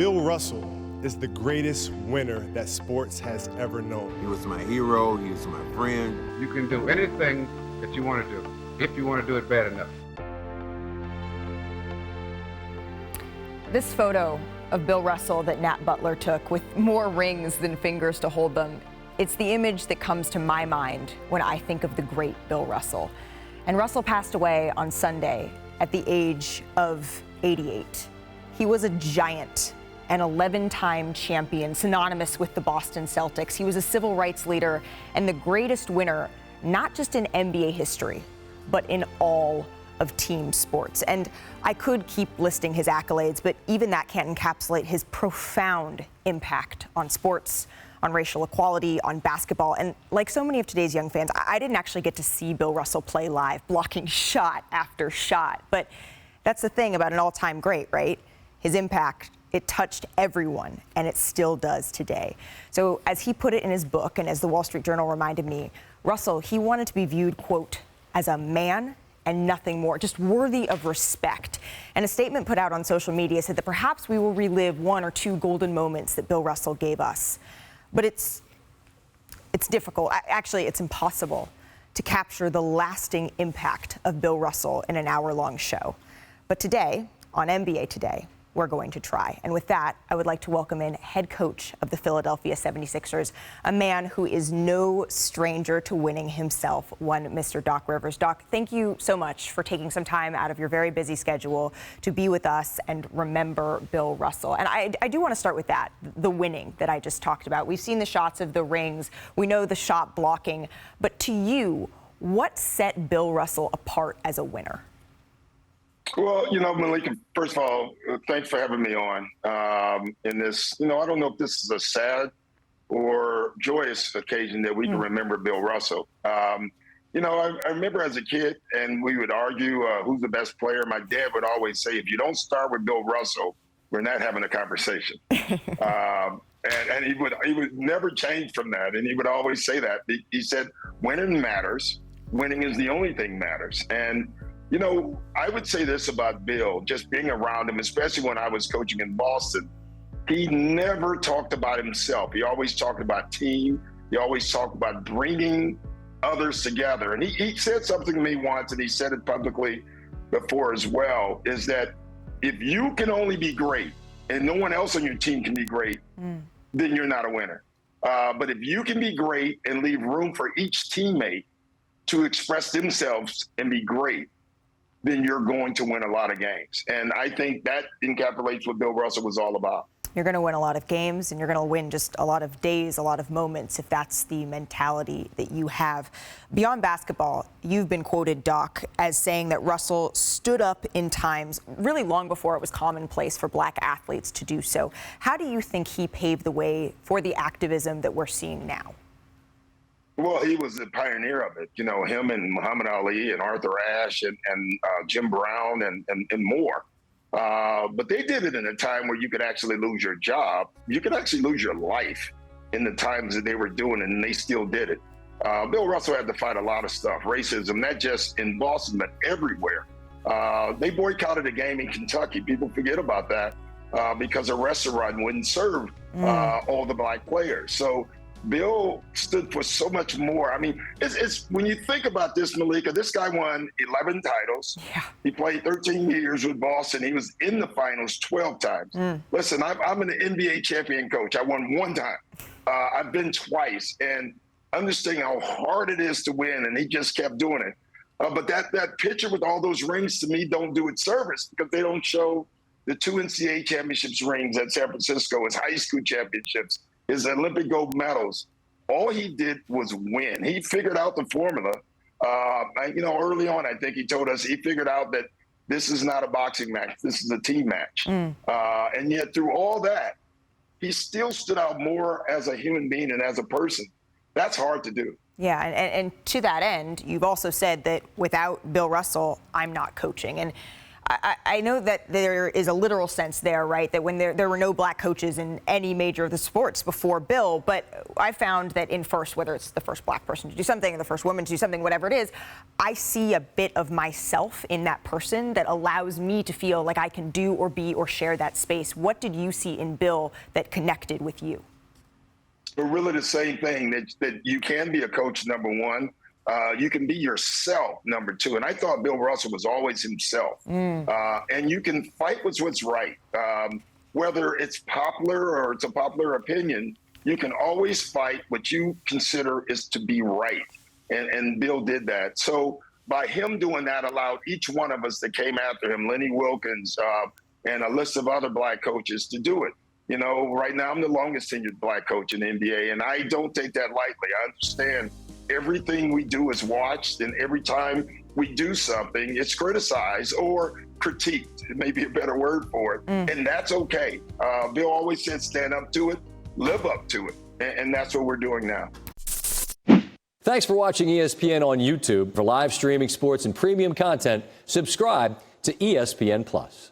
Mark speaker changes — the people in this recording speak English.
Speaker 1: Bill Russell is the greatest winner that sports has ever known.
Speaker 2: He was my hero, he was my friend.
Speaker 3: You can do anything that you want to do, if you want to do it bad enough.
Speaker 4: This photo of Bill Russell that Nat Butler took with more rings than fingers to hold them, it's the image that comes to my mind when I think of the great Bill Russell. And Russell passed away on Sunday at the age of 88. He was a giant, an 11-time champion, synonymous with the Boston Celtics. He was a civil rights leader and the greatest winner, not just in NBA history, but in all of team sports. And I could keep listing his accolades, but even that can't encapsulate his profound impact on sports, on racial equality, on basketball. And like so many of today's young fans, I didn't actually get to see Bill Russell play live, blocking shot after shot. But that's the thing about an all-time great, right? His impact, it touched everyone, and it still does today. So as he put it in his book, and as the Wall Street Journal reminded me, Russell, he wanted to be viewed, quote, as a man and nothing more, just worthy of respect. And a statement put out on social media said that perhaps we will relive one or two golden moments that Bill Russell gave us. But it's difficult, actually it's impossible to capture the lasting impact of Bill Russell in an hour-long show. But today, on NBA Today, we're going to try. And with that, I would like to welcome in head coach of the Philadelphia 76ers, a man who is no stranger to winning himself, one Mr. Doc Rivers. Doc, thank you so much for taking some time out of your very busy schedule to be with us and remember Bill Russell. And I do want to start with that, the winning that I just talked about. We've seen the shots of the rings. We know the shot blocking. But to you, what set Bill Russell apart as a winner?
Speaker 5: Well, Malika, first of all, thanks for having me on in this. I don't know if this is a sad or joyous occasion that we can remember Bill Russell. I remember as a kid, and we would argue who's the best player. My dad would always say, if you don't start with Bill Russell, we're not having a conversation. And he would never change from that. And he would always say that. He said, winning matters. Winning is the only thing matters. And I would say this about Bill, just being around him, especially when I was coaching in Boston, he never talked about himself. He always talked about team. He always talked about bringing others together. And he said something to me once, and he said it publicly before as well, is that if you can only be great and no one else on your team can be great, then you're not a winner. But if you can be great and leave room for each teammate to express themselves and be great, then you're going to win a lot of games. And I think that encapsulates what Bill Russell was all about.
Speaker 4: You're going to win a lot of games, and you're going to win just a lot of days, a lot of moments, if that's the mentality that you have. Beyond basketball, you've been quoted, Doc, as saying that Russell stood up in times really long before it was commonplace for black athletes to do so. How do you think he paved the way for the activism that we're seeing now?
Speaker 5: Well, he was the pioneer of it, him and Muhammad Ali and Arthur Ashe and Jim Brown and more. But they did it in a time where you could actually lose your job. You could actually lose your life in the times that they were doing it, and they still did it. Bill Russell had to fight a lot of stuff, racism, not just in Boston, but everywhere. They boycotted a game in Kentucky. People forget about that because a restaurant wouldn't serve all the black players. So Bill stood for so much more. I mean, it's when you think about this, Malika, this guy won 11 titles. Yeah. He played 13 years with Boston. He was in the finals 12 times. Listen, I'm an NBA champion coach. I won one time. I've been twice. And understanding how hard it is to win, and he just kept doing it. But that picture with all those rings, to me, don't do it service because they don't show the 2 NCAA championships rings at San Francisco, his high school championships, his Olympic gold medals. All he did was win. He figured out the formula. Early on, I think he told us he figured out that this is not a boxing match. This is a team match. And yet through all that, he still stood out more as a human being and as a person. That's hard to do.
Speaker 4: Yeah, and to that end, you've also said that without Bill Russell, I'm not coaching. And I know that there is a literal sense there, right? That when there were no black coaches in any major of the sports before Bill, but I found that in first, whether it's the first black person to do something or the first woman to do something, whatever it is, I see a bit of myself in that person that allows me to feel like I can do or be or share that space. What did you see in Bill that connected with you?
Speaker 5: But really the same thing, that you can be a coach, number one. You can be yourself, number two. And I thought Bill Russell was always himself. And you can fight with what's right. Whether it's popular or it's a popular opinion, you can always fight what you consider is to be right. And Bill did that. So by him doing that allowed each one of us that came after him, Lenny Wilkins, and a list of other black coaches, to do it. You know, right now I'm the longest tenured black coach in the NBA, and I don't take that lightly. I understand everything we do is watched, and every time we do something, it's criticized or critiqued. It may be a better word for it, and that's okay. Bill always said, stand up to it, live up to it, and that's what we're doing now.
Speaker 6: Thanks for watching ESPN on YouTube. For live streaming sports and premium content, subscribe to ESPN+.